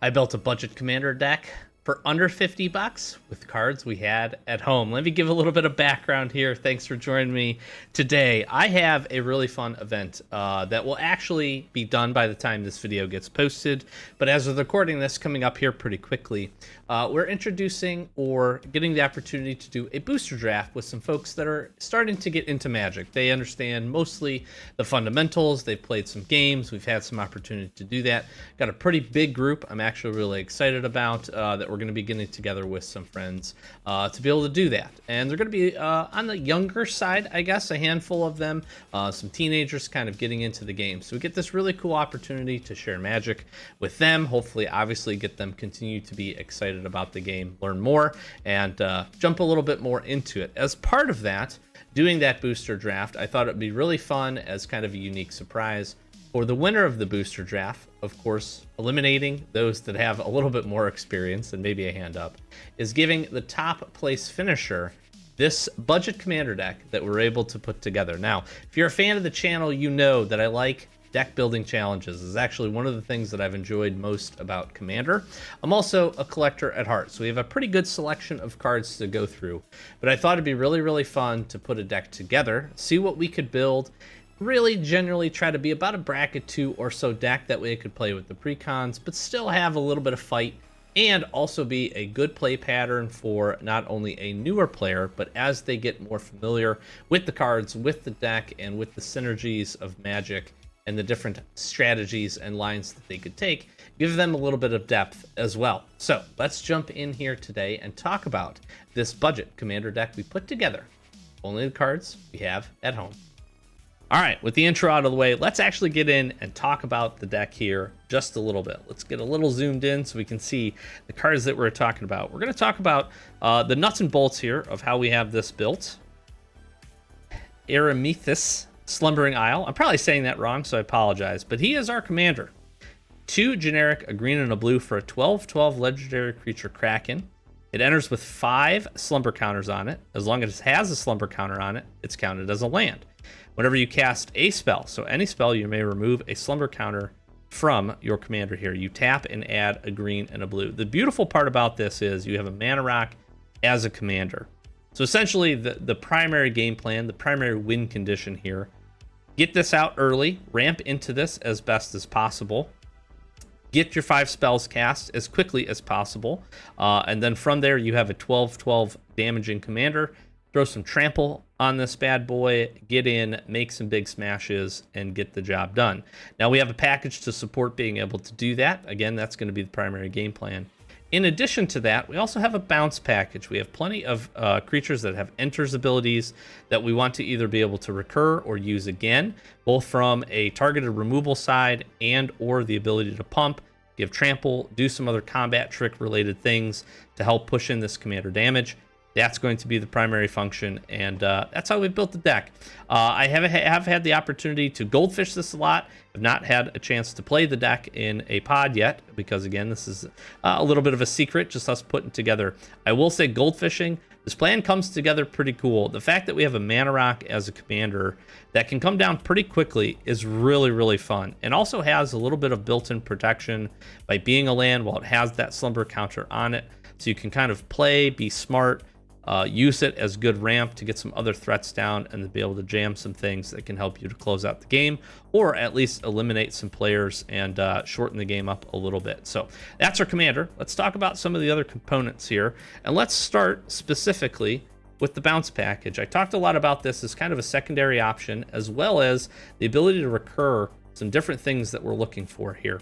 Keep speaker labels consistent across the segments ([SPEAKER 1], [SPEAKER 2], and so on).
[SPEAKER 1] I built a budget commander deck for under 50 bucks with cards we had at home. Let me give a little bit of background here. Thanks for joining me today. I have a really fun event that will actually be done by the time this video gets posted. But as of recording this, coming up here pretty quickly, we're introducing or getting the opportunity to do a booster draft with some folks that are starting to get into Magic. They understand mostly the fundamentals. They've played some games. We've had some opportunity to do that. Got a pretty big group I'm actually really excited about that we're going to be getting together with some friends to be able to do that. And they're going to be on the younger side, I guess, a handful of them, some teenagers kind of getting into the game. So we get this really cool opportunity to share Magic with them. Hopefully, obviously, get them continue to be excited about the game, learn more, and jump a little bit more into it. As part of that, doing that booster draft, I thought it'd be really fun as kind of a unique surprise for the winner of the booster draft, of course, eliminating those that have a little bit more experience and maybe a hand up, is giving the top place finisher this budget commander deck that we're able to put together. Now, if you're a fan of the channel, you know that I like deck building challenges. Is actually one of the things that I've enjoyed most about Commander. I'm also a collector at heart, so we have a pretty good selection of cards to go through. But I thought it'd be really, really fun to put a deck together, see what we could build, really generally try to be about a bracket 2 or so deck. That way I could play with the precons, but still have a little bit of fight, and also be a good play pattern for not only a newer player, but as they get more familiar with the cards, with the deck, and with the synergies of Magic, and the different strategies and lines that they could take, give them a little bit of depth as well. So let's jump in here today and talk about this budget commander deck we put together. Only the cards we have at home. All right, with the intro out of the way, let's actually get in and talk about the deck here just a little bit. Let's get a little zoomed in so we can see the cards that we're talking about. We're going to talk about the nuts and bolts here of how we have this built. Eramethus Slumbering Isle. I'm probably saying that wrong, so I apologize, but he is our commander. 2 generic, a green and a blue for a 12/12 legendary creature Kraken. It enters with 5 slumber counters on it. As long as it has a slumber counter on it, it's counted as a land. Whenever you cast a spell, so any spell, you may remove a slumber counter from your commander here. You tap and add a green and a blue. The beautiful part about this is you have a mana rock as a commander. So essentially the primary game plan, the primary win condition here, get this out early, ramp into this as best as possible, get your 5 spells cast as quickly as possible, and then from there you have a 12/12 damaging commander. Throw some trample on this bad boy, get in, make some big smashes, and get the job done. Now we have a package to support being able to do that. Again, that's going to be the primary game plan. In addition to that, we also have a bounce package. We have plenty of creatures that have enters abilities that we want to either be able to recur or use again, both from a targeted removal side and or the ability to pump, give trample, do some other combat trick related things to help push in this commander damage. That's going to be the primary function, and that's how we've built the deck. I have had the opportunity to goldfish this a lot. I've not had a chance to play the deck in a pod yet, because again, this is a little bit of a secret, just us putting together. I will say goldfishing, this plan comes together pretty cool. The fact that we have a mana rock as a commander that can come down pretty quickly is really, really fun, and also has a little bit of built-in protection by being a land while it has that slumber counter on it. So you can kind of play, be smart, use it as good ramp to get some other threats down and to be able to jam some things that can help you to close out the game, or at least eliminate some players and shorten the game up a little bit. So that's our commander. Let's talk about some of the other components here, and let's start specifically with the bounce package. I talked a lot about this as kind of a secondary option, as well as the ability to recur some different things that we're looking for here.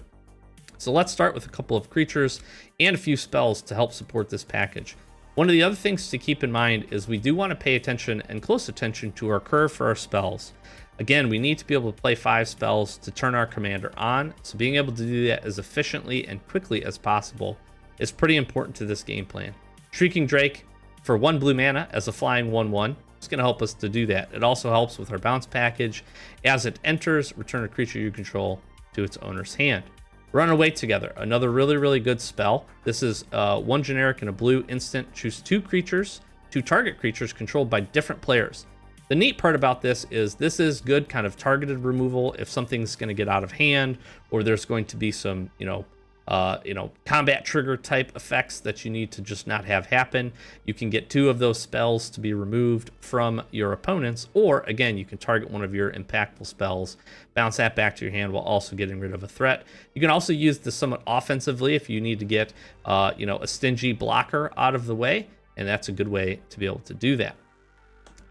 [SPEAKER 1] So let's start with a couple of creatures and a few spells to help support this package. One of the other things to keep in mind is we do want to pay attention and close attention to our curve for our spells. Again, we need to be able to play 5 spells to turn our commander on, so being able to do that as efficiently and quickly as possible is pretty important to this game plan. Shrieking Drake for 1 blue mana as a flying 1/1 is going to help us to do that. It also helps with our bounce package. As it enters, return a creature you control to its owner's hand. Run Away Together, another really, really good spell. This is 1 generic and a blue instant. Choose 2 creatures, 2 target creatures controlled by different players. The neat part about this is good kind of targeted removal if something's going to get out of hand, or there's going to be some, combat trigger type effects that you need to just not have happen. You can get 2 of those spells to be removed from your opponents, or again, you can target one of your impactful spells, bounce that back to your hand while also getting rid of a threat. You can also use this somewhat offensively if you need to get, a stingy blocker out of the way, and that's a good way to be able to do that.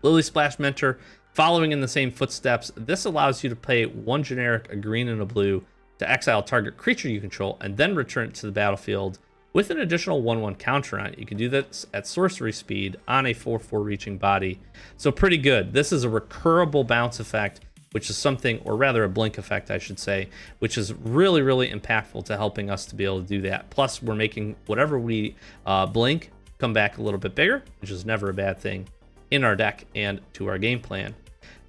[SPEAKER 1] Lily Splash Mentor, following in the same footsteps, this allows you to play 1 generic, a green and a blue, to exile target creature you control and then return it to the battlefield with an additional 1/1 counter on it. You can do this at sorcery speed on a 4/4 reaching body. So pretty good. This is a recurable bounce effect, which is something, or rather a blink effect, I should say, which is really, really impactful to helping us to be able to do that. Plus, we're making whatever we blink come back a little bit bigger, which is never a bad thing in our deck and to our game plan.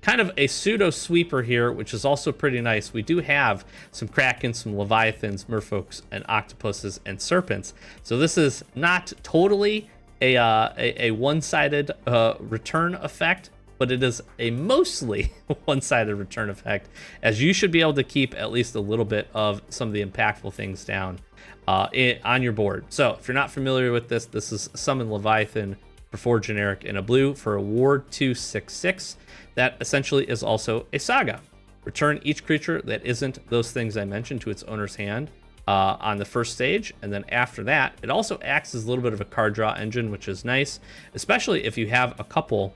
[SPEAKER 1] Kind of a pseudo sweeper here, which is also pretty nice. We do have some Krakens, some Leviathans, Merfolks, and Octopuses and Serpents. So this is not totally a one-sided return effect, but it is a mostly one-sided return effect, as you should be able to keep at least a little bit of some of the impactful things down on your board. So if you're not familiar with this, this is Summon Leviathan for 4 generic and a blue for a Ward 2/6/6. That essentially is also a saga. Return each creature that isn't those things I mentioned to its owner's hand on the first stage, and then after that, it also acts as a little bit of a card draw engine, which is nice, especially if you have a couple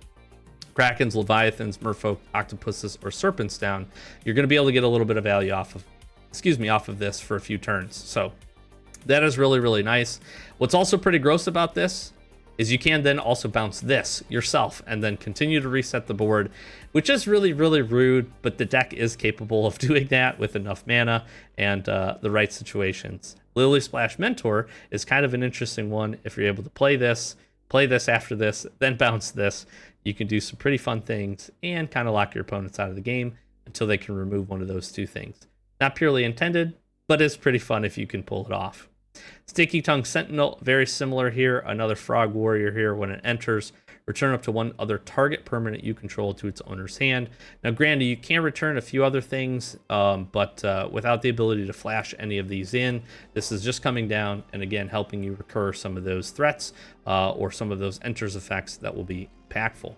[SPEAKER 1] Krakens, Leviathans, Merfolk, Octopuses, or Serpents down. You're going to be able to get a little bit of value off of this for a few turns. So that is really, really nice. What's also pretty gross about this is you can then also bounce this yourself and then continue to reset the board, which is really, really rude, but the deck is capable of doing that with enough mana and the right situations. Lily Splash Mentor is kind of an interesting one. If you're able to play this after this, then bounce this, you can do some pretty fun things and kind of lock your opponents out of the game until they can remove one of those 2 things. Not purely intended, but it's pretty fun if you can pull it off. Sticky Tongue Sentinel, very similar here. Another Frog Warrior here. When it enters, return up to 1 other target permanent you control to its owner's hand. Now, granted, you can return a few other things, but without the ability to flash any of these in, this is just coming down and, again, helping you recur some of those threats or some of those enters effects that will be impactful.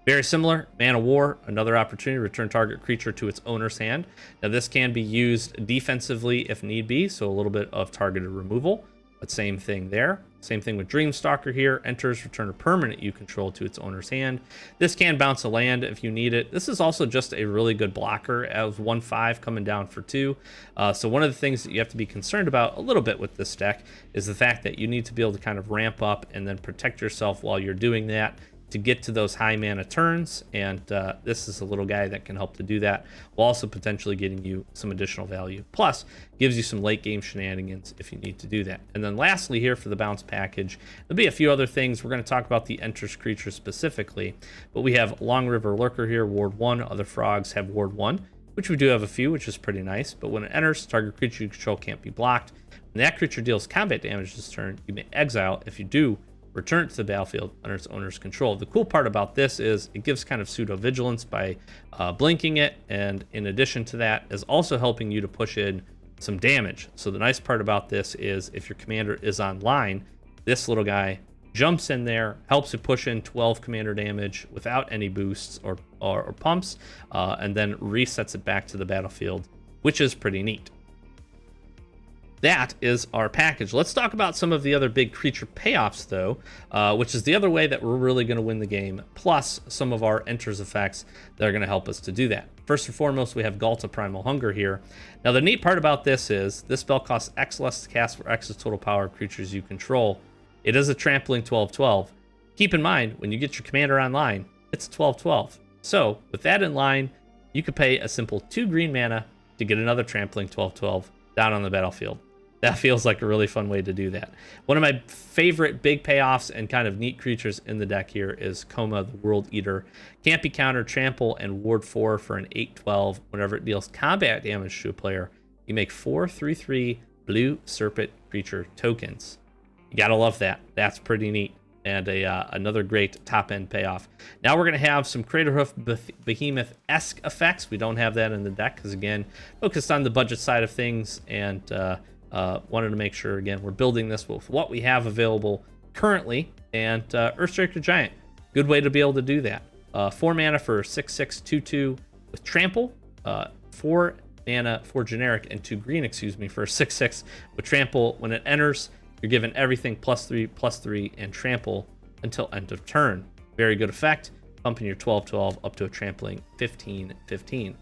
[SPEAKER 1] Very similar, Man of War, another opportunity to return target creature to its owner's hand. Now this can be used defensively if need be, so a little bit of targeted removal, but same thing there. Same thing with Dreamstalker here, enters, return a permanent you control to its owner's hand. This can bounce a land if you need it. This is also just a really good blocker as 1/5 coming down for 2. So one of the things that you have to be concerned about a little bit with this deck is the fact that you need to be able to kind of ramp up and then protect yourself while you're doing that to get to those high mana turns, and this is a little guy that can help to do that while also potentially getting you some additional value. Plus, gives you some late game shenanigans if you need to do that. And then lastly here for the bounce package, there'll be a few other things. We're going to talk about the enters creatures specifically, but we have Long River Lurker here, Ward 1. Other frogs have Ward 1, which we do have a few, which is pretty nice. But when it enters, target creature you control can't be blocked. When that creature deals combat damage this turn, you may exile. If you do, return it to the battlefield under its owner's control. The cool part about this is it gives kind of pseudo vigilance by blinking it, and in addition to that is also helping you to push in some damage. So the nice part about this is if your commander is online, this little guy jumps in there, helps you push in 12 commander damage without any boosts or pumps, and then resets it back to the battlefield, which is pretty neat. That is our package. Let's talk about some of the other big creature payoffs, though, which is the other way that we're really going to win the game, plus some of our enters effects that are going to help us to do that. First and foremost, we have Ghalta Primal Hunger here. Now, the neat part about this is this spell costs X less to cast for X's total power of creatures you control. It is a trampling 12/12. Keep in mind, when you get your commander online, it's 12/12. So, with that in line, you could pay a simple 2 green mana to get another trampling 12/12 down on the battlefield. That feels like a really fun way to do that. One of my favorite big payoffs and kind of neat creatures in the deck here is Koma, the World Eater. Can't be countered, trample, and ward 4 for an 8/12. Whenever it deals combat damage to a player, you make 4 3/3 blue serpent creature tokens. You gotta love that. That's pretty neat. And another great top-end payoff. Now we're going to have some Craterhoof Behemoth-esque effects. We don't have that in the deck because, again, focused on the budget side of things and Wanted to make sure, again, we're building this with what we have available currently. And Earthstriker Giant, good way to be able to do that. 4 mana for 6/6/2/2 with Trample. 4 mana for generic and 2 green, for a 6/6 with Trample. When it enters, you're given everything +3/+3 and Trample until end of turn. Very good effect, bumping your 12/12 up to a trampling 15/15.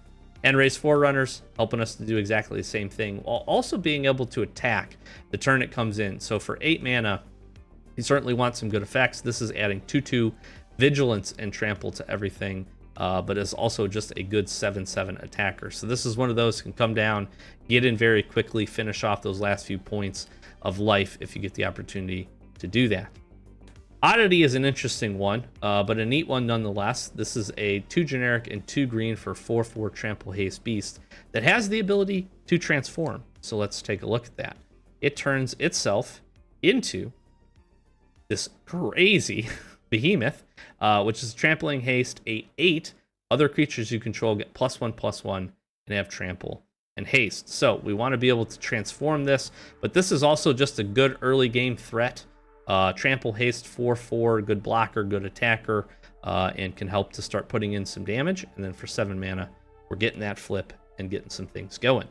[SPEAKER 1] And raise Forerunners, helping us to do exactly the same thing, while also being able to attack the turn it comes in. So for 8 mana, you certainly want some good effects. This is adding 2/2 Vigilance and Trample to everything, but is also just a good 7/7 attacker. So this is one of those can come down, get in very quickly, finish off those last few points of life if you get the opportunity to do that. Oddity is an interesting one, but a neat one nonetheless. This is a 2 generic and 2 green for 4/4 Trample Haste Beast that has the ability to transform. So let's take a look at that. It turns itself into this crazy behemoth, which is trampling haste 8/8. Other creatures you control get +1/+1 and have trample and haste. So we want to be able to transform this, but this is also just a good early game threat. Trample haste 4/4, good blocker, good attacker, and can help to start putting in some damage. And then for 7 mana, we're getting that flip and getting some things going.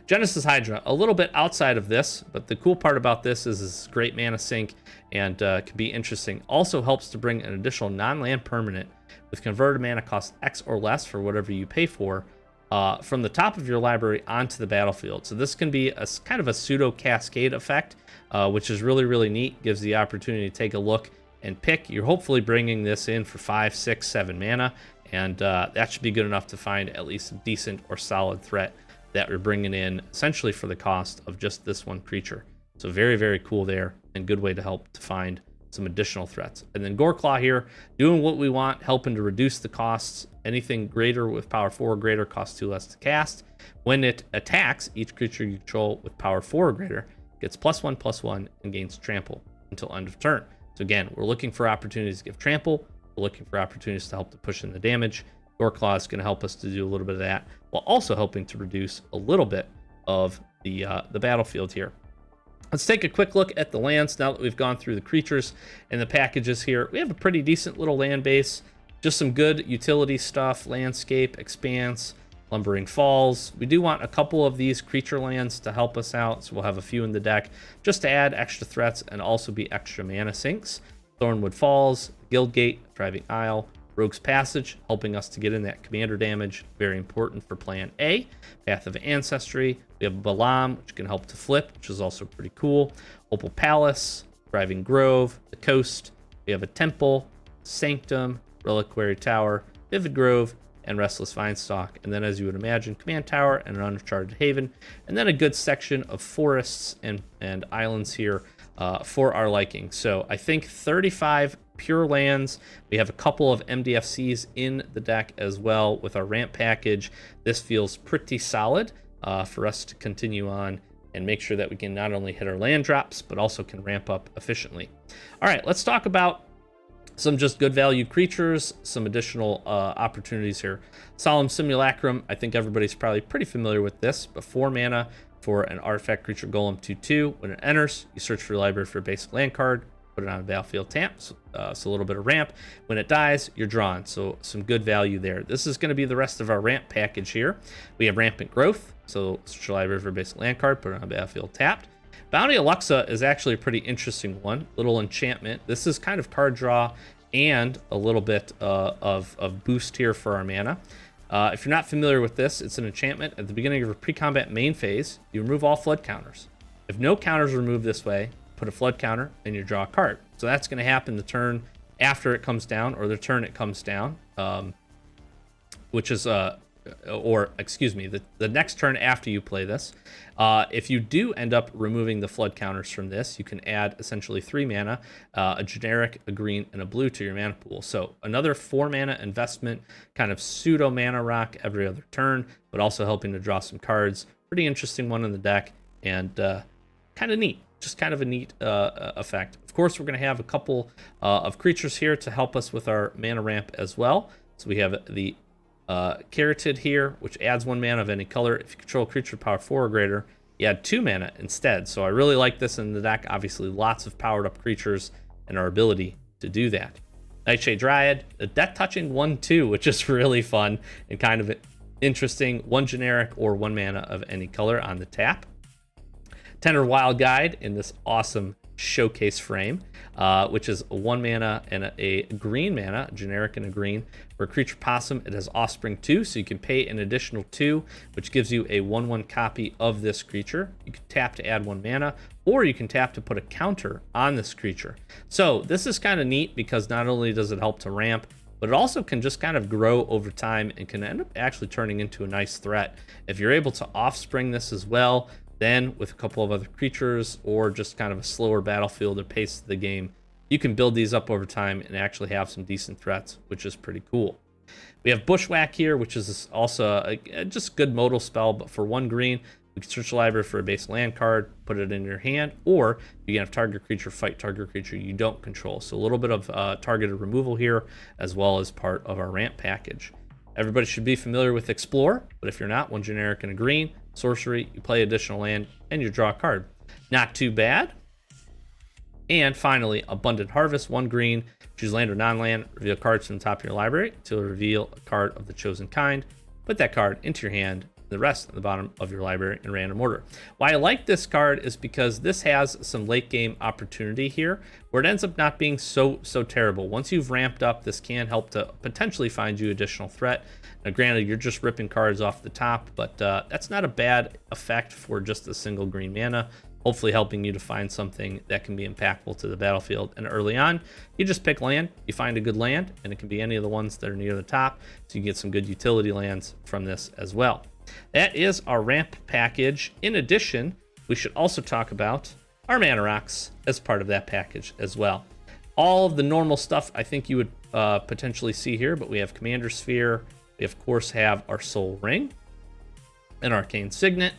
[SPEAKER 1] Genesis Hydra, a little bit outside of this, but the cool part about this is it's great mana sink and can be interesting. Also helps to bring an additional non-land permanent with converted mana cost X or less for whatever you pay for from the top of your library onto the battlefield. So this can be a kind of a pseudo cascade effect, which is really, really neat. Gives the opportunity to take a look and pick. You're hopefully bringing this in for 5, 6, 7 mana, and that should be good enough to find at least a decent or solid threat that we're bringing in essentially for the cost of just this one creature. So very, very cool there, and good way to help to find some additional threats. And then Goreclaw here, doing what we want, helping to reduce the costs. Anything greater with power 4 or greater costs 2 less to cast. When it attacks, each creature you control with power 4 or greater gets +1/+1 and gains trample until end of turn. So again, we're looking for opportunities to give trample. We're looking for opportunities to help to push in the damage. Goreclaw is going to help us to do a little bit of that, while also helping to reduce a little bit of the battlefield here. Let's take a quick look at the lands now that we've gone through the creatures and the packages here. We have a pretty decent little land base, just some good utility stuff, landscape, expanse, lumbering falls. We do want a couple of these creature lands to help us out, so we'll have a few in the deck just to add extra threats and also be extra mana sinks. Thornwood Falls, Guildgate, Driving Isle, Rogue's Passage, helping us to get in that commander damage, very important for plan A. Path of Ancestry, we have Balam, which can help to flip, which is also pretty cool. Opal Palace, Driving Grove, the Coast, we have a Temple, Sanctum, Reliquary Tower, Vivid Grove, and Restless Vinestalk. And then, as you would imagine, Command Tower and an Uncharted Haven, and then a good section of forests and islands here for our liking. So I think 35 pure lands. We have a couple of MDFCs in the deck as well with our ramp package. This feels pretty solid for us to continue on and make sure that we can not only hit our land drops, but also can ramp up efficiently. All right, let's talk about some just good value creatures, some additional opportunities here. Solemn Simulacrum, I think everybody's probably pretty familiar with this, but 4 mana for an artifact creature golem 2/2. When it enters, you search for your library for a basic land card, put it on a battlefield tap, so a little bit of ramp. When it dies, you're drawn, so some good value there. This is going to be the rest of our ramp package here. We have Rampant Growth, so search your library for a basic land card, put it on a battlefield tapped. Bounty Alexa is actually a pretty interesting one, little enchantment. This is kind of card draw and a little bit of boost here for our mana. If you're not familiar with this, it's an enchantment. At the beginning of a pre-combat main phase, you remove all flood counters. If no counters are removed this way, put a flood counter and you draw a card. So that's going to happen the turn after it comes down, or the turn it comes down, which is the next turn after you play this. If you do end up removing the flood counters from this, you can add essentially 3 mana, a generic, a green, and a blue to your mana pool. So another 4 mana investment, kind of pseudo mana rock every other turn, but also helping to draw some cards. Pretty interesting one in the deck, and kind of neat. Just kind of a neat effect. Of course, we're going to have a couple of creatures here to help us with our mana ramp as well. So we have the Carotid here, which adds 1 mana of any color. If you control a creature with power 4 or greater, you had 2 mana instead. So I really like this in the deck. Obviously, lots of powered up creatures and our ability to do that. Nightshade Dryad, a death touching 1/2, which is really fun and kind of interesting. 1 generic or 1 mana of any color on the tap. Tender Wild Guide in this awesome showcase frame, which is a 1 mana and a green mana, generic and a green. For a creature possum, it has Offspring 2, so you can pay an additional 2, which gives you a 1/1 copy of this creature. You can tap to add 1 mana, or you can tap to put a counter on this creature. So this is kind of neat because not only does it help to ramp, but it also can just kind of grow over time and can end up actually turning into a nice threat. If you're able to Offspring this as well, then with a couple of other creatures or just kind of a slower battlefield or pace of the game, you can build these up over time and actually have some decent threats, which is pretty cool. We have Bushwhack here, which is also just a good modal spell, but for 1 green, we can search the library for a base land card, put it in your hand, or you can have target creature fight target creature you don't control. So a little bit of targeted removal here, as well as part of our ramp package. Everybody should be familiar with Explore, but if you're not, 1 generic and a green, sorcery, you play additional land, and you draw a card. Not too bad. And finally, Abundant Harvest, 1 green, choose land or non-land, reveal cards from the top of your library to reveal a card of the chosen kind. Put that card into your hand, the rest at the bottom of your library in random order. Why I like this card is because this has some late game opportunity here where it ends up not being so terrible. Once you've ramped up, this can help to potentially find you additional threat. Now granted, you're just ripping cards off the top, but that's not a bad effect for just a single green mana, hopefully helping you to find something that can be impactful to the battlefield. And early on, you just pick land, you find a good land, and it can be any of the ones that are near the top, so you get some good utility lands from this as well. That is our ramp package. In addition, we should also talk about our mana rocks as part of that package as well. All of the normal stuff I think you would potentially see here, but we have Commander Sphere, we of course have our Soul Ring, an Arcane Signet,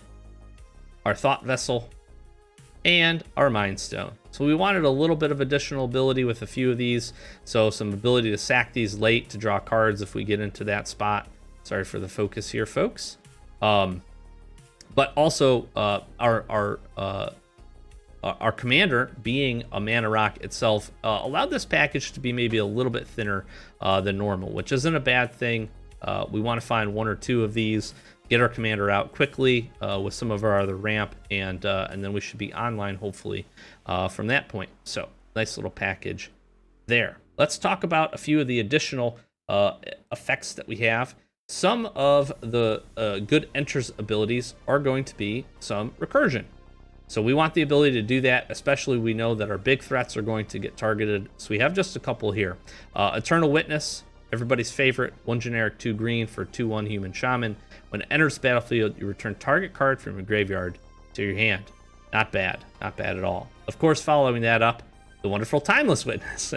[SPEAKER 1] our Thought Vessel, and our Mind Stone. So we wanted a little bit of additional ability with a few of these, so some ability to sack these late to draw cards if we get into that spot. Sorry for the focus here, folks. But also our commander, being a mana rock itself, allowed this package to be maybe a little bit thinner than normal, which isn't a bad thing. We want to find 1 or 2 of these, get our commander out quickly with some of our other ramp, and then we should be online hopefully from that point. So nice little package there. Let's talk about a few of the additional effects that we have. Some of the good enters abilities are going to be some recursion. So we want the ability to do that, especially we know that our big threats are going to get targeted. So we have just a couple here. Eternal Witness, everybody's favorite, 1 generic, 2 green for 2/1 human shaman. When it enters the battlefield, you return target card from your graveyard to your hand. Not bad at all. Of course, following that up, the wonderful Timeless Witness.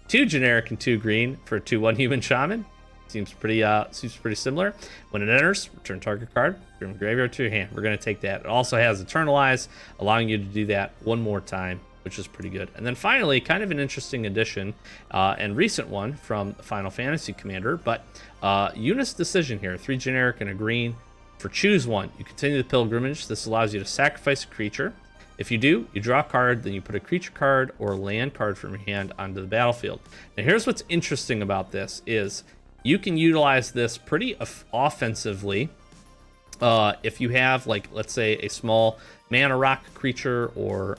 [SPEAKER 1] 2 generic and 2 green for 2/1 human shaman. Seems pretty similar. When it enters, return target card from graveyard to your hand. We're going to take that. It also has Eternalize, allowing you to do that 1 more time, which is pretty good. And then finally, kind of an interesting addition and recent one from Final Fantasy Commander, but Eunice Decision here, 3 generic and a green. For choose 1, you continue the pilgrimage. This allows you to sacrifice a creature. If you do, you draw a card, then you put a creature card or land card from your hand onto the battlefield. Now here's what's interesting about this is you can utilize this pretty offensively if you have, like, let's say a small mana rock creature or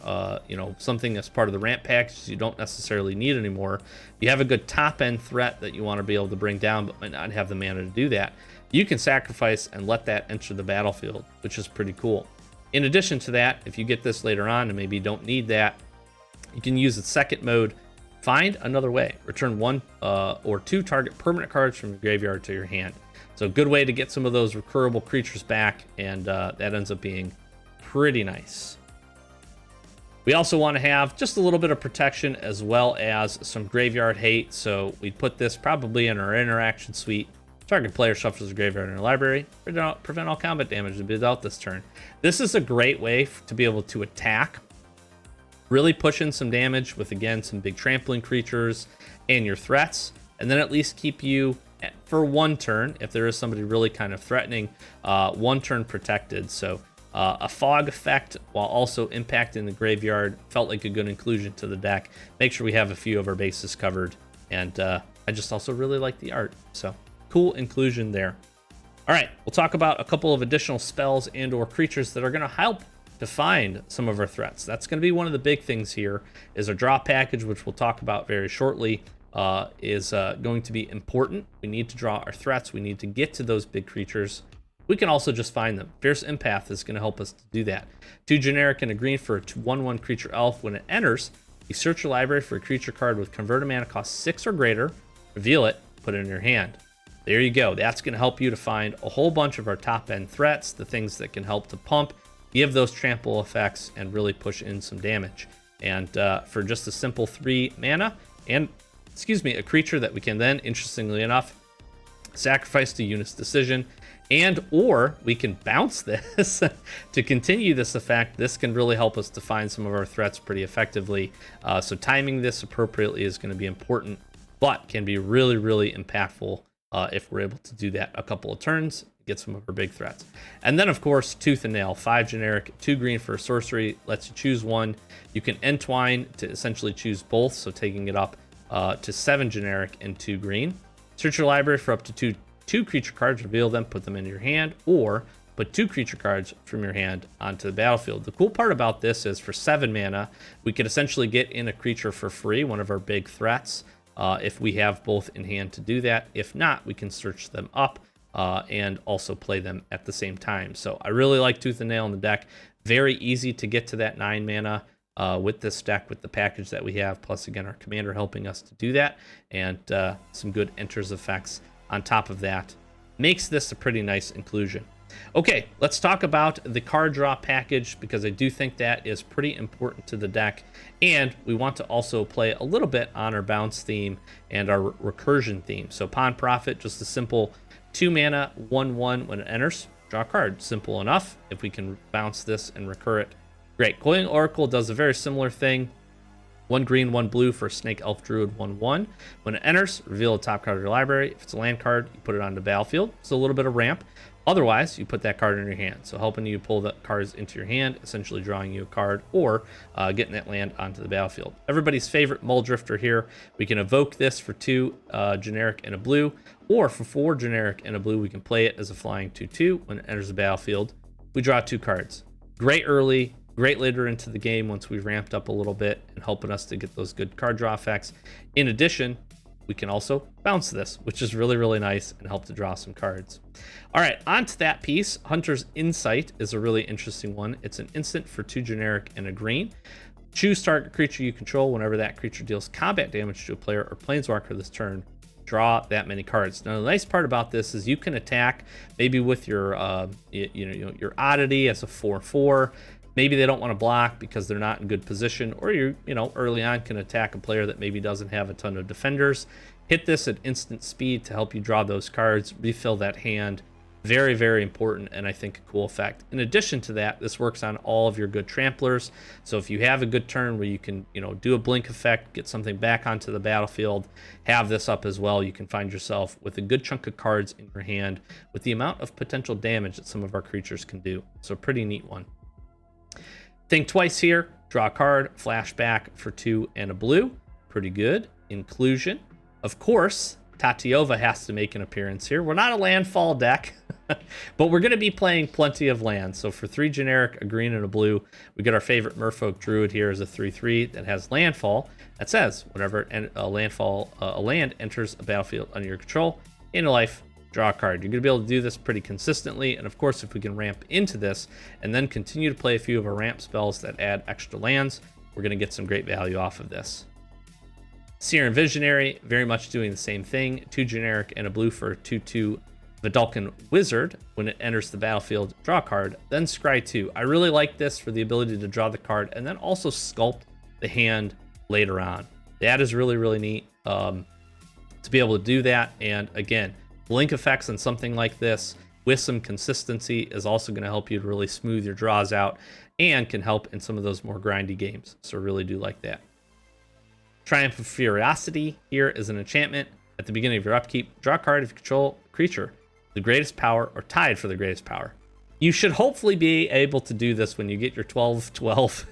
[SPEAKER 1] something that's part of the ramp package you don't necessarily need anymore. You have a good top end threat that you want to be able to bring down but might not have the mana to do that. You can sacrifice and let that enter the battlefield, which is pretty cool. In addition to that, if you get this later on and maybe don't need that, you can use the second mode. Find another way. Return 1 or 2 target permanent cards from your graveyard to your hand. So a good way to get some of those recurable creatures back, and that ends up being pretty nice. We also want to have just a little bit of protection as well as some graveyard hate. So we put this probably in our interaction suite. Target player shuffles the graveyard in their library. Prevent all combat damage to be dealt this turn. This is a great way to be able to attack. Really push in some damage with, again, some big trampling creatures and your threats, and then at least keep you for 1 turn, if there is somebody really kind of threatening, 1 turn protected. So A fog effect while also impacting the graveyard felt like a good inclusion to the deck. Make sure we have a few of our bases covered. And I just also really like the art. So cool inclusion there. All right, we'll talk about a couple of additional spells and or creatures that are going to help define some of our threats. That's going to be one of the big things here is our draw package, which we'll talk about very shortly, is going to be important. We need to draw our threats. We need to get to those big creatures. We can also just find them. Fierce Empath is going to help us to do that. 2 generic and a green for a 1/1 creature elf. When it enters, you search your library for a creature card with converted mana cost 6 or greater, reveal it, put it in your hand. There you go. That's going to help you to find a whole bunch of our top end threats, the things that can help to pump, give those trample effects, and really push in some damage. And for just a simple 3 mana and, a creature that we can then, interestingly enough, sacrifice to Eunice Decision, and or we can bounce this to continue this effect. This can really help us define some of our threats pretty effectively. So timing this appropriately is going to be important, but can be really, really impactful if we're able to do that a couple of turns, get some of our big threats. And then, of course, Tooth and Nail, 5 generic, 2 green for a sorcery, lets you choose one. You can entwine to essentially choose both, so taking it up to 7 generic and 2 green. Search your library for up to two creature cards, reveal them, put them in your hand, or put 2 creature cards from your hand onto the battlefield. The cool part about this is for 7 mana, we could essentially get in a creature for free, one of our big threats, if we have both in hand to do that. If not, we can search them up and also play them at the same time. So I really like Tooth and Nail in the deck. Very easy to get to that 9 mana with this deck, with the package that we have. Plus, again, our commander helping us to do that. And some good enters effects on top of that. Makes this a pretty nice inclusion. Okay, let's talk about the card draw package, because I do think that is pretty important to the deck. And we want to also play a little bit on our bounce theme and our recursion theme. So Pawn Prophet, just a simple 2 mana, 1/1 when it enters. Draw a card. Simple enough. If we can bounce this and recur it, great. Glowing Oracle does a very similar thing. 1 green, 1 blue for Snake Elf Druid 1/1. When it enters, reveal the top card of your library. If it's a land card, you put it on the battlefield. It's a little bit of ramp. Otherwise, you put that card in your hand. So helping you pull the cards into your hand, essentially drawing you a card, or getting that land onto the battlefield. Everybody's favorite Mulldrifter here. We can evoke this for 2 generic and a blue, or for 4 generic and a blue, we can play it as a flying 2/2. When it enters the battlefield, we draw 2 cards. Great early, great later into the game once we've ramped up a little bit and helping us to get those good card draw effects. In addition, we can also bounce this, which is really, really nice and help to draw some cards. All right, on to that piece. Hunter's Insight is a really interesting one. It's an instant for 2 generic and a green. Choose target creature you control. Whenever that creature deals combat damage to a player or planeswalker this turn, draw that many cards. Now, the nice part about this is you can attack maybe with your your Oddity as a 4/4. Maybe they don't want to block because they're not in good position, or you early on can attack a player that maybe doesn't have a ton of defenders. Hit this at instant speed to help you draw those cards, refill that hand. Very, very important, and I think a cool effect. In addition to that, this works on all of your good tramplers. So if you have a good turn where you can, do a blink effect, get something back onto the battlefield, have this up as well, you can find yourself with a good chunk of cards in your hand with the amount of potential damage that some of our creatures can do. So a pretty neat one. Think twice here. Draw a card, flashback for 2 and a blue. Pretty good inclusion. Of course, Tatiova has to make an appearance here. We're not a landfall deck, but we're going to be playing plenty of lands. So for 3 generic, a green and a blue, we get our favorite Merfolk Druid here as a 3/3 that has landfall. That says whenever a land enters a battlefield under your control, in a life, draw a card. You're going to be able to do this pretty consistently, and of course, if we can ramp into this and then continue to play a few of our ramp spells that add extra lands, we're going to get some great value off of this. Seer and Visionary, very much doing the same thing. 2 generic and a blue for a 2/2 Vedalken Wizard. When it enters the battlefield, draw a card, then scry 2. I really like this for the ability to draw the card and then also sculpt the hand later on. That is really, really neat to be able to do that. And again, blink effects on something like this with some consistency is also going to help you to really smooth your draws out and can help in some of those more grindy games. So I really do like that. Triumph of Furiosity here is an enchantment. At the beginning of your upkeep, draw a card if you control a creature, the greatest power or tied for the greatest power. you should hopefully be able to do this when you get your 12/12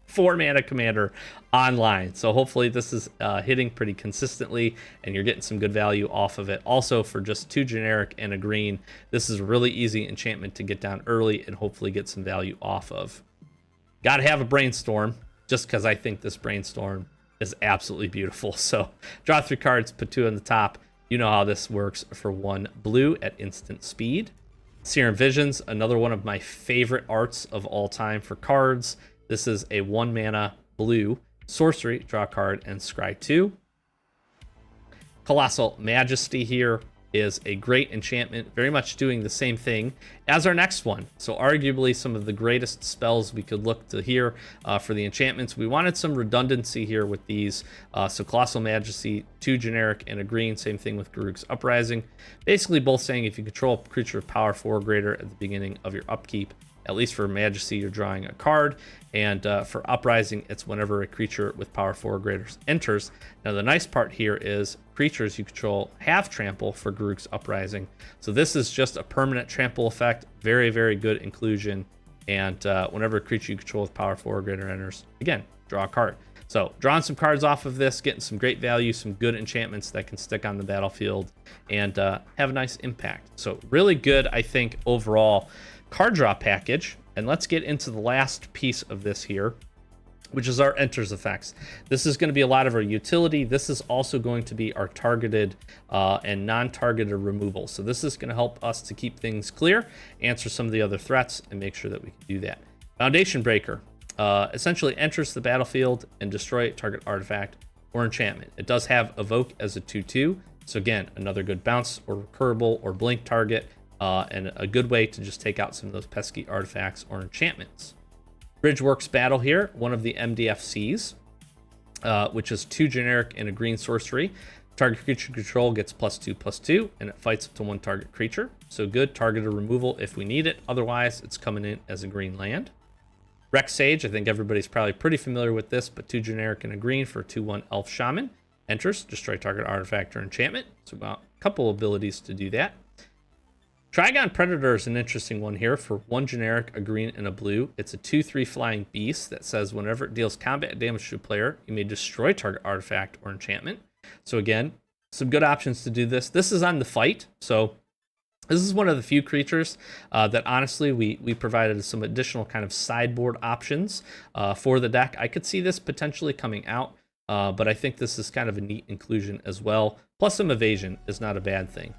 [SPEAKER 1] 4-mana commander online. So hopefully this is hitting pretty consistently and you're getting some good value off of it. Also, for just 2 generic and a green, this is a really easy enchantment to get down early and hopefully get some value off of. Got to have a Brainstorm, just because I think this Brainstorm is absolutely beautiful. So draw 3 cards, put 2 on the top. You know how this works for 1 blue at instant speed. Serum Visions, another one of my favorite arts of all time for cards. This is a 1-mana blue sorcery, draw a card, and scry 2. Colossal Majesty here is a great enchantment, very much doing the same thing as our next one. So arguably some of the greatest spells we could look to here for the enchantments. We wanted some redundancy here with these. So Colossal Majesty, 2 generic and a green, same thing with Garruk's Uprising. Basically both saying if you control a creature of power 4 or greater at the beginning of your upkeep, at least for Majesty, you're drawing a card. And for Uprising, it's whenever a creature with power 4 or greater enters. Now, the nice part here is creatures you control have trample for Garruk's Uprising. So this is just a permanent trample effect. Very, very good inclusion. And whenever a creature you control with power 4 or greater enters, again, draw a card. So drawing some cards off of this, getting some great value, some good enchantments that can stick on the battlefield and have a nice impact. So really good, I think, overall card draw package. And let's get into the last piece of this here, which is our enters effects. This is going to be a lot of our utility. This is also going to be our targeted and non-targeted removal. So this is going to help us to keep things clear, answer some of the other threats, and make sure that we can do that. Foundation Breaker essentially enters the battlefield and destroy target artifact or enchantment. It does have Evoke as a 2/2. So again, another good bounce or recurable or blink target. And a good way to just take out some of those pesky artifacts or enchantments. Bridgeworks Battle here, one of the MDFCs, which is 2 generic and a green sorcery. Target creature control gets +2/+2, and it fights up to 1 target creature. So good targeted removal if we need it. Otherwise, it's coming in as a green land. Rex Sage, I think everybody's probably pretty familiar with this, but 2 generic and a green for a 2/1 Elf Shaman. Enters, destroy target artifact or enchantment. So about a couple abilities to do that. Trigon Predator is an interesting one here for 1 generic, a green, and a blue. It's a 2/3 flying beast that says whenever it deals combat damage to a player, you may destroy target artifact or enchantment. So again, some good options to do this. This is on the fight, so this is one of the few creatures that honestly we provided some additional kind of sideboard options for the deck. I could see this potentially coming out, but I think this is kind of a neat inclusion as well. Plus some evasion is not a bad thing.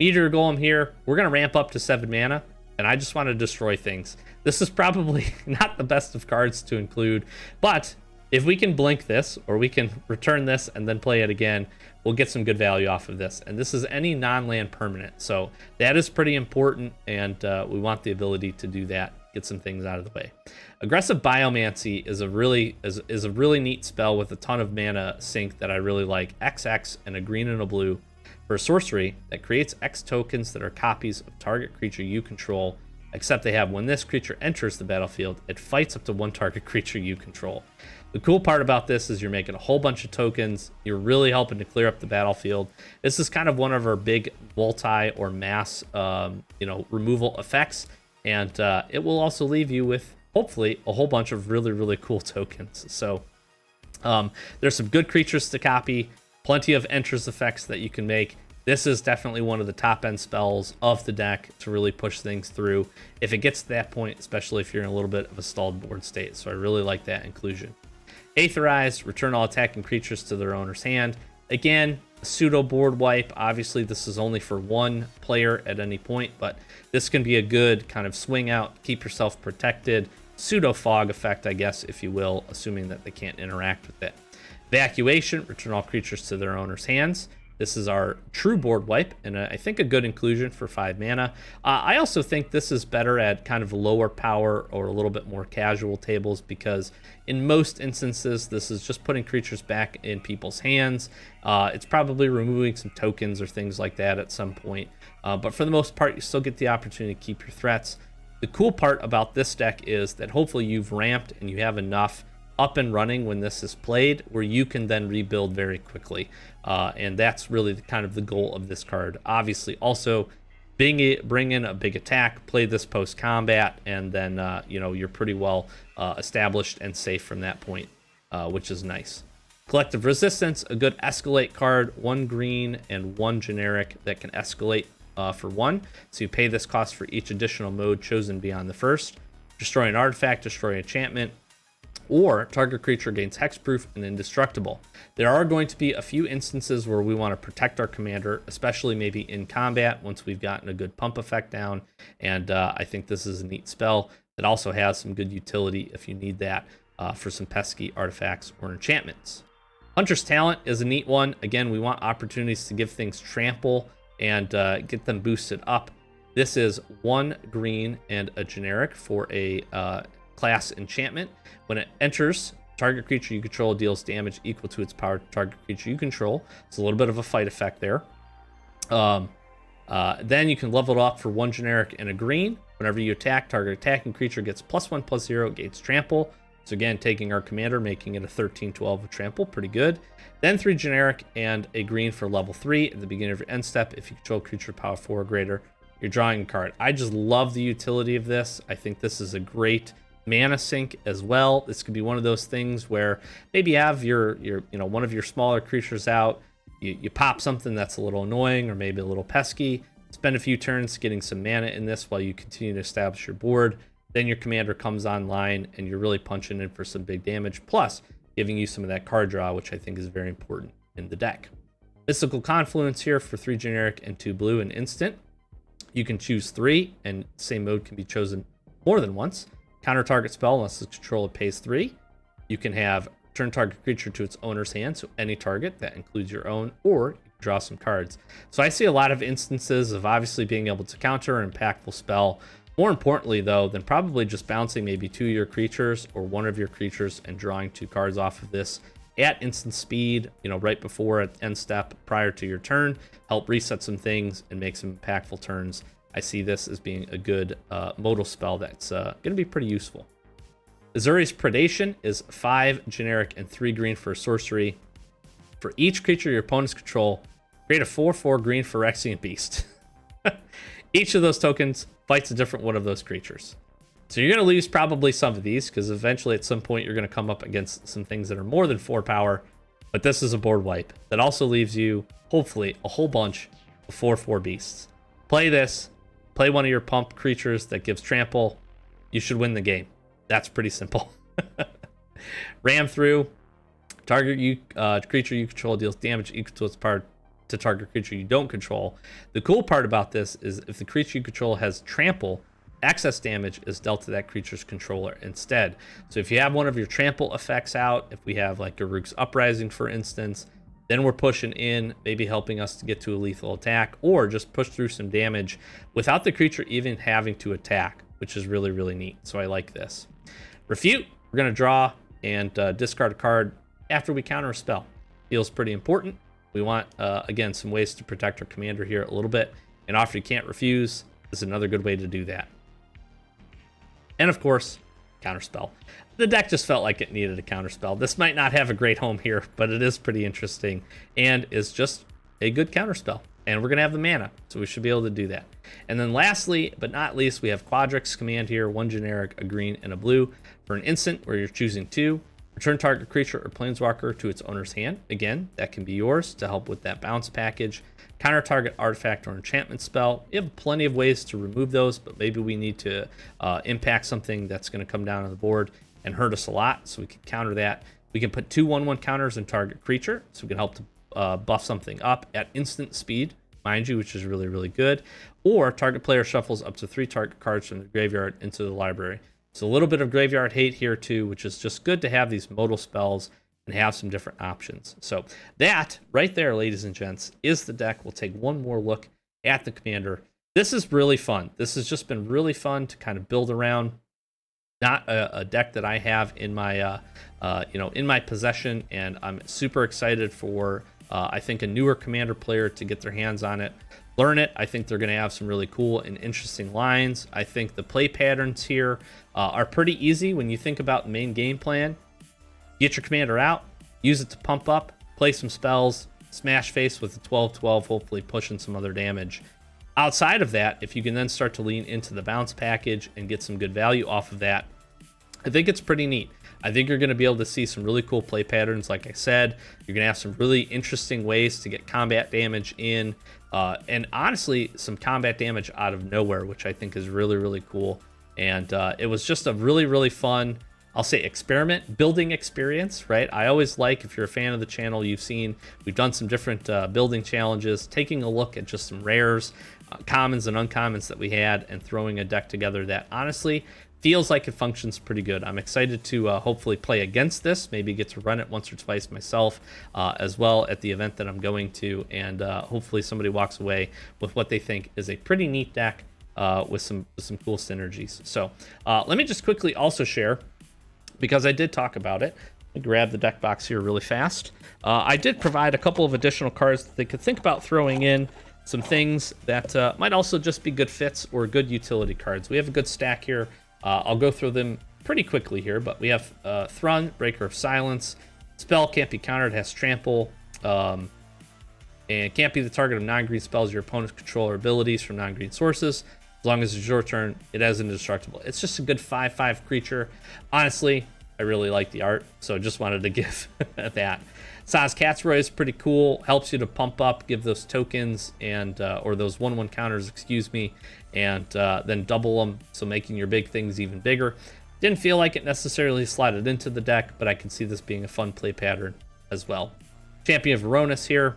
[SPEAKER 1] Meteor Golem here, we're going to ramp up to 7 mana, and I just want to destroy things. This is probably not the best of cards to include, but if we can blink this, or we can return this and then play it again, we'll get some good value off of this. And this is any non-land permanent, so that is pretty important, and we want the ability to do that, get some things out of the way. Aggressive Biomancy is a really neat spell with a ton of mana sink that I really like. XX and a green and a blue. For a sorcery that creates X tokens that are copies of target creature you control, except they have when this creature enters the battlefield, it fights up to 1 target creature you control. The cool part about this is you're making a whole bunch of tokens. You're really helping to clear up the battlefield. This is kind of one of our big multi or mass, removal effects, and it will also leave you with hopefully a whole bunch of really, really cool tokens. So there's some good creatures to copy. Plenty of enters effects that you can make. This is definitely one of the top end spells of the deck to really push things through if it gets to that point, especially if you're in a little bit of a stalled board state. So I really like that inclusion. Aetherize, return all attacking creatures to their owner's hand. Again, a pseudo board wipe. Obviously, this is only for 1 player at any point, but this can be a good kind of swing out, keep yourself protected, pseudo fog effect, I guess, if you will, assuming that they can't interact with it. Evacuation, return all creatures to their owner's hands. This is our true board wipe, and I think a good inclusion for 5 mana. I also think this is better at kind of lower power or a little bit more casual tables, because in most instances, this is just putting creatures back in people's hands. It's probably removing some tokens or things like that at some point. But for the most part, you still get the opportunity to keep your threats. The cool part about this deck is that hopefully you've ramped and you have enough up and running when this is played where you can then rebuild very quickly, and that's really kind of the goal of this card. Obviously also bring in a big attack, play this post combat, and then you're pretty well established and safe from that point, which is nice. Collective Resistance, a good escalate card, 1 green and 1 generic that can escalate for 1. So you pay this cost for each additional mode chosen beyond the first. Destroy an artifact, destroy an enchantment, or target creature gains hexproof and indestructible. There are going to be a few instances where we want to protect our commander, especially maybe in combat once we've gotten a good pump effect down. And I think this is a neat spell that also has some good utility if you need that for some pesky artifacts or enchantments. Hunter's Talent is a neat one. Again, we want opportunities to give things trample and get them boosted up. This is 1 green and a generic for a class enchantment. When it enters, target creature you control deals damage equal to its power to target creature you control. It's a little bit of a fight effect there. Then you can level it up for 1 generic and a green. Whenever you attack, target attacking creature gets +1/+0, gains trample. So again, taking our commander, making it a 13/12 with trample, pretty good. Then 3 generic and a green for level 3 at the beginning of your end step. If you control creature power 4 or greater, you're drawing a card. I just love the utility of this. I think this is a great mana sink as well. This could be one of those things where maybe you have your one of your smaller creatures out. You pop something that's a little annoying or maybe a little pesky. Spend a few turns getting some mana in this while you continue to establish your board. Then your commander comes online and you're really punching in for some big damage, plus giving you some of that card draw, which I think is very important in the deck. Mystical Confluence here for 3 generic and 2 blue and instant. You can choose 3, and same mode can be chosen more than once. Counter target spell unless the controller pays 3. You can have turn target creature to its owner's hand, so any target, that includes your own, or you can draw some cards. So I see a lot of instances of obviously being able to counter an impactful spell. More importantly, though, than probably just bouncing maybe 2 of your creatures or 1 of your creatures and drawing 2 cards off of this at instant speed, right before an end step prior to your turn, help reset some things and make some impactful turns. I see this as being a good modal spell that's going to be pretty useful. Azuri's Predation is 5 generic and 3 green for a sorcery. For each creature your opponents control, create a 4/4 green Phyrexian Beast. Each of those tokens fights a different one of those creatures. So you're going to lose probably some of these because eventually at some point you're going to come up against some things that are more than 4 power. But this is a board wipe that also leaves you, hopefully, a whole bunch of 4/4 beasts. Play this. Play one of your pump creatures that gives trample. You should win the game. That's pretty simple. Ram through. Target creature you control deals damage equal to its power to target creature you don't control. The cool part about this is if the creature you control has trample, excess damage is dealt to that creature's controller instead. So if you have one of your trample effects out, if we have like Garruk's Uprising, for instance, then we're pushing in, maybe helping us to get to a lethal attack, or just push through some damage without the creature even having to attack, which is really, really neat. So I like this. Refute, we're going to draw and discard a card after we counter a spell. Feels pretty important. We want, again, some ways to protect our commander here a little bit. And Offer You Can't Refuse is another good way to do that. And of course, counterspell. The deck just felt like it needed a counterspell. This might not have a great home here, but it is pretty interesting and is just a good counterspell. And we're going to have the mana, so we should be able to do that. And then lastly, but not least, we have Quadrix Command here, 1 generic, a green, and a blue. For an instant where you're choosing 2, return target creature or planeswalker to its owner's hand. Again, that can be yours to help with that bounce package. Counter target artifact or enchantment spell. You have plenty of ways to remove those, but maybe we need to impact something that's going to come down on the board and hurt us a lot, so we can counter that. We can put 2 1/1 counters in target creature, so we can help to buff something up at instant speed, mind you, which is really, really good. Or target player shuffles up to 3 target cards from the graveyard into the library. So a little bit of graveyard hate here too, which is just good to have these modal spells and have some different options. So that right there, ladies and gents, is the deck. We'll take one more look at the commander. This is really fun. This has just been really fun to kind of build around. Not a deck that I have in my in my possession, and I'm super excited for I think a newer commander player to get their hands on it, learn it. I think they're going to have some really cool and interesting lines. I think the play patterns here are pretty easy when you think about the main game plan. Get your commander out, use it to pump up, play some spells, smash face with the 12/12, hopefully pushing some other damage. Outside of that, if you can then start to lean into the bounce package and get some good value off of that, I think it's pretty neat. I think you're going to be able to see some really cool play patterns. Like I said, you're going to have some really interesting ways to get combat damage in, and honestly, some combat damage out of nowhere, which I think is really, really cool. And it was just a really, really fun, I'll say, experiment building experience, right? I always like, if you're a fan of the channel, you've seen we've done some different building challenges, taking a look at just some rares, commons and uncommons that we had, and throwing a deck together that honestly feels like it functions pretty good. I'm excited to hopefully play against this, maybe get to run it once or twice myself as well at the event that I'm going to, and hopefully somebody walks away with what they think is a pretty neat deck with some cool synergies. So let me just quickly also share, because I did talk about it. Let me grab the deck box here really fast. I did provide a couple of additional cards that they could think about throwing in, some things that might also just be good fits or good utility cards. We have a good stack here. I'll go through them pretty quickly here, but we have Thrun, Breaker of Silence. Spell can't be countered, has Trample, and can't be the target of non-green spells your opponents control or abilities from non-green sources. As long as it's your turn, it has indestructible. It's just a good 5/5 creature. Honestly, I really like the art, so just wanted to give that. Saz Katzroy is pretty cool. Helps you to pump up, give those tokens and or those 1/1 counters, excuse me, and then double them, so making your big things even bigger. Didn't feel like it necessarily slotted into the deck, but I can see this being a fun play pattern as well. Champion of Varonis here.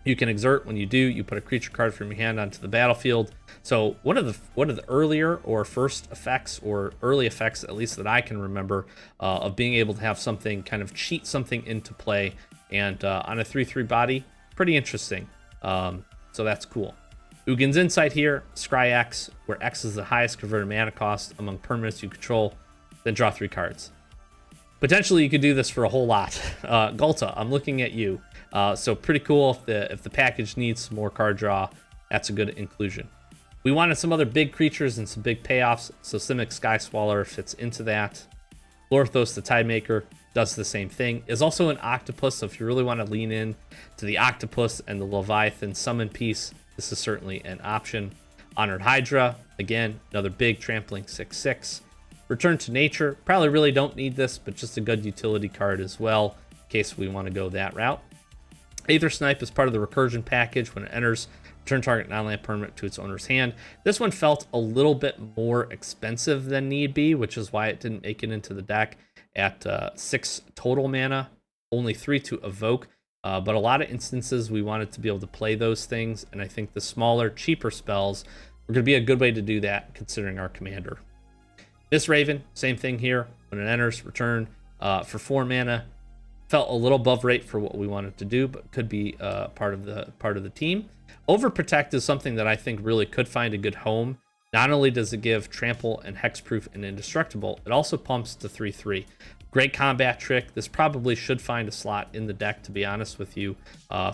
[SPEAKER 1] You can exert. When you do, you put a creature card from your hand onto the battlefield. So one of the earlier or first effects, or early effects at least that I can remember, of being able to have something kind of cheat something into play, and on a 3/3 body, pretty interesting. So that's cool. Ugin's Insight here, Scry X, where X is the highest converted mana cost among permanents you control, then draw 3 cards. Potentially you could do this for a whole lot. Gulta, I'm looking at you. So pretty cool. If the package needs some more card draw, that's a good inclusion. We wanted some other big creatures and some big payoffs, so Simic Sky Swallower fits into that. Lorthos the Tidemaker does the same thing. Is also an octopus, so if you really want to lean in to the octopus and the Leviathan summon piece, this is certainly an option. Honored Hydra, again, another big trampling 6/6. Return to Nature, probably really don't need this, but just a good utility card as well, in case we want to go that route. Aether Snipe is part of the recursion package. When it enters, return target non-land permanent to its owner's hand. This one felt a little bit more expensive than need be, which is why it didn't make it into the deck at 6 total mana, only 3 to evoke. But a lot of instances we wanted to be able to play those things, and I think the smaller, cheaper spells are going to be a good way to do that, considering our commander. This Raven, same thing here. When it enters, return for 4 mana. Felt a little above rate for what we wanted to do, but could be part of the team. Overprotect is something that I think really could find a good home. Not only does it give trample and hexproof and indestructible, it also pumps to 3/3. Great combat trick. This probably should find a slot in the deck, to be honest with you,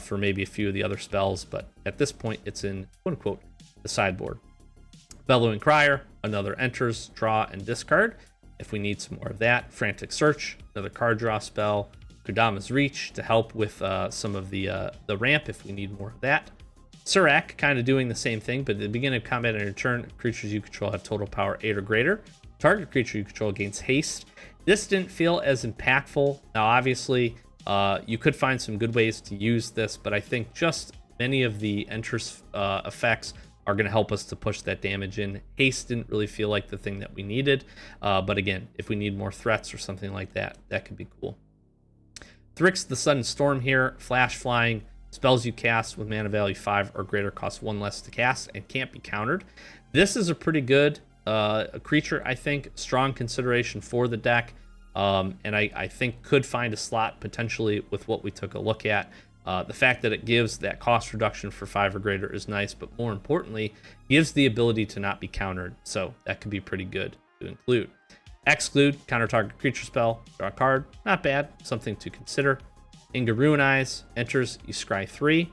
[SPEAKER 1] for maybe a few of the other spells, but at this point it's in quote unquote the sideboard. Bellowing Crier, another enters, draw, and discard if we need some more of that. Frantic Search, another card draw spell. Kodama's Reach to help with some of the ramp if we need more of that. Surak kind of doing the same thing, but at the beginning of combat and return, creatures you control have total power 8 or greater. Target creature you control gains haste. This didn't feel as impactful. Now, obviously, you could find some good ways to use this, but I think just many of the enters effects are going to help us to push that damage in. Haste didn't really feel like the thing that we needed, but again, if we need more threats or something like that, that could be cool. Thrix the Sudden Storm here, flash flying, spells you cast with mana value 5 or greater cost 1 less to cast and can't be countered. This is a pretty good creature, I think, strong consideration for the deck, and I think could find a slot potentially with what we took a look at. The fact that it gives that cost reduction for 5 or greater is nice, but more importantly, gives the ability to not be countered, so that could be pretty good to include. Exclude, counter target creature spell, draw a card, not bad, something to consider. Inga Ruin Eyes, enters, you scry 3.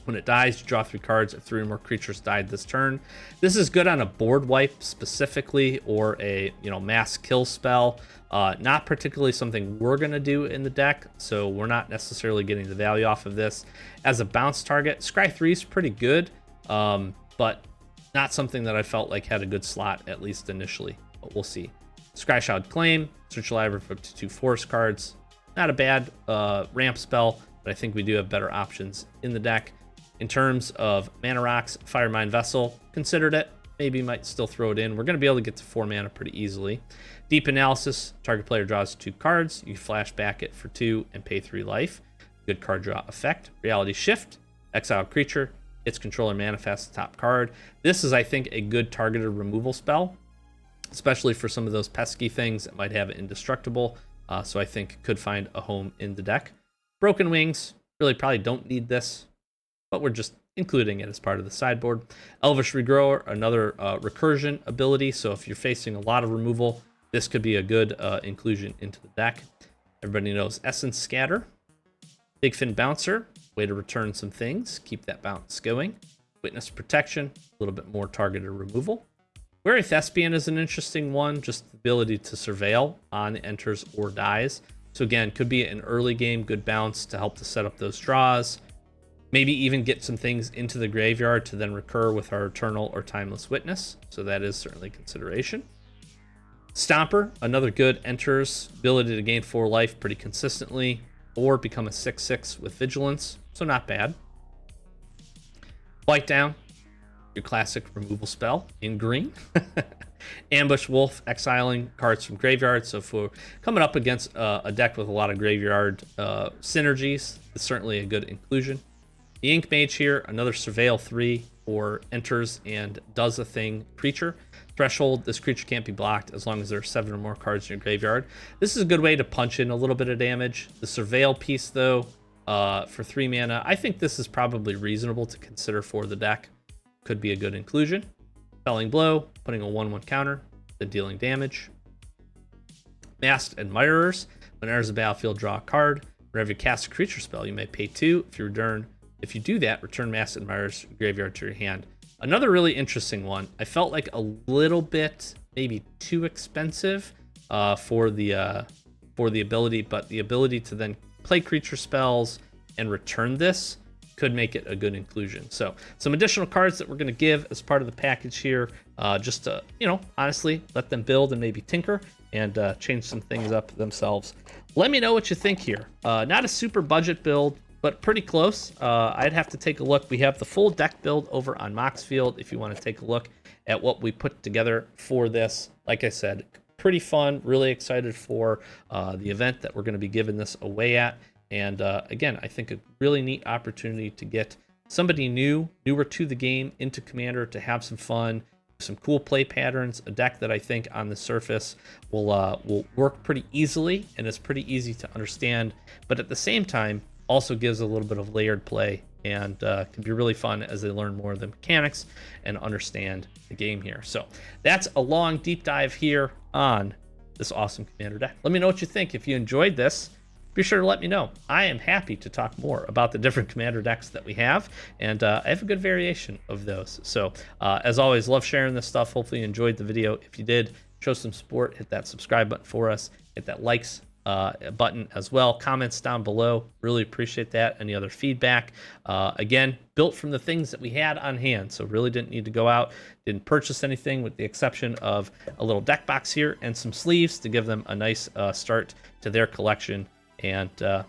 [SPEAKER 1] When it dies, you draw 3 cards if 3 or more creatures died this turn. This is good on a board wipe specifically, or a mass kill spell. Not particularly something we're going to do in the deck, so we're not necessarily getting the value off of this. As a bounce target, scry 3 is pretty good. but not something that I felt like had a good slot, at least initially, but we'll see. Scryshot Claim, search your library for up to 2 forest cards. Not a bad ramp spell, but I think we do have better options in the deck. In terms of mana rocks, Firemind Vessel, considered it. Maybe might still throw it in. We're going to be able to get to 4 mana pretty easily. Deep Analysis, target player draws 2 cards. You flash back it for 2 and pay 3 life. Good card draw effect. Reality Shift, exile creature. Its controller manifests the top card. This is, I think, a good targeted removal spell, especially for some of those pesky things that might have it indestructible. So I think could find a home in the deck. Broken Wings, really probably don't need this, but we're just including it as part of the sideboard. Elvish Regrower, another recursion ability. So if you're facing a lot of removal, this could be a good inclusion into the deck. Everybody knows Essence Scatter. Bigfin Bouncer, way to return some things, keep that bounce going. Witness Protection, a little bit more targeted removal. Wary Thespian is an interesting one, just the ability to surveil on enters or dies. So again, could be an early game good bounce to help to set up those draws. Maybe even get some things into the graveyard to then recur with our Eternal or Timeless Witness. So that is certainly consideration. Stomper, another good enters, ability to gain 4 life pretty consistently, or become a 6/6 with Vigilance, so not bad. Bite Down, your classic removal spell in green. Ambush Wolf, exiling cards from graveyard, so if we're coming up against a deck with a lot of graveyard synergies, it's certainly a good inclusion. The Ink Mage here, another Surveil 3 or enters and does a thing creature. Threshold, this creature can't be blocked as long as there are 7 or more cards in your graveyard. This is a good way to punch in a little bit of damage. The Surveil piece, though, for 3 mana, I think this is probably reasonable to consider for the deck. Could be a good inclusion. Felling Blow, putting a 1/1 counter, then dealing damage. Masked Admirers, when enters the battlefield, draw a card. Whenever you cast a creature spell, you may pay 2. If you do that, return Masked Admirers graveyard to your hand. Another really interesting one. I felt like a little bit maybe too expensive for the ability, but the ability to then play creature spells and return this could make it a good inclusion. So some additional cards that we're going to give as part of the package here, just to, honestly let them build and maybe tinker and change some things up themselves. Let me know what you think here. Not a super budget build, but pretty close. I'd have to take a look. We have the full deck build over on Moxfield if you want to take a look at what we put together for this. Like I said, pretty fun, really excited for the event that we're going to be giving this away at. And again, I think a really neat opportunity to get somebody newer to the game into Commander, to have some fun, some cool play patterns, a deck that I think on the surface will work pretty easily and is pretty easy to understand, but at the same time also gives a little bit of layered play and can be really fun as they learn more of the mechanics and understand the game here. So that's a long deep dive here on this awesome Commander deck. Let me know what you think. If you enjoyed this, be sure to let me know. I am happy to talk more about the different Commander decks that we have, and I have a good variation of those. So as always, love sharing this stuff. Hopefully you enjoyed the video. If you did, show some support, hit that subscribe button for us, hit that likes button as well. Comments down below, really appreciate that. Any other feedback, again, built from the things that we had on hand, so really didn't need to go out, didn't purchase anything with the exception of a little deck box here and some sleeves to give them a nice start to their collection. And got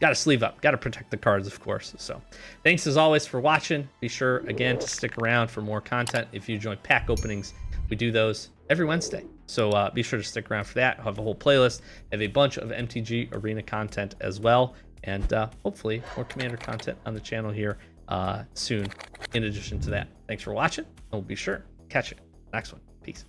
[SPEAKER 1] to sleeve up, got to protect the cards, of course. So thanks as always for watching. Be sure again to stick around for more content. If you join pack openings, we do those every Wednesday, so be sure to stick around for that. I'll have a whole playlist, have a bunch of MTG Arena content as well, and hopefully more Commander content on the channel here soon in addition to that. Thanks for watching, and we'll be sure to catch you next one. Peace.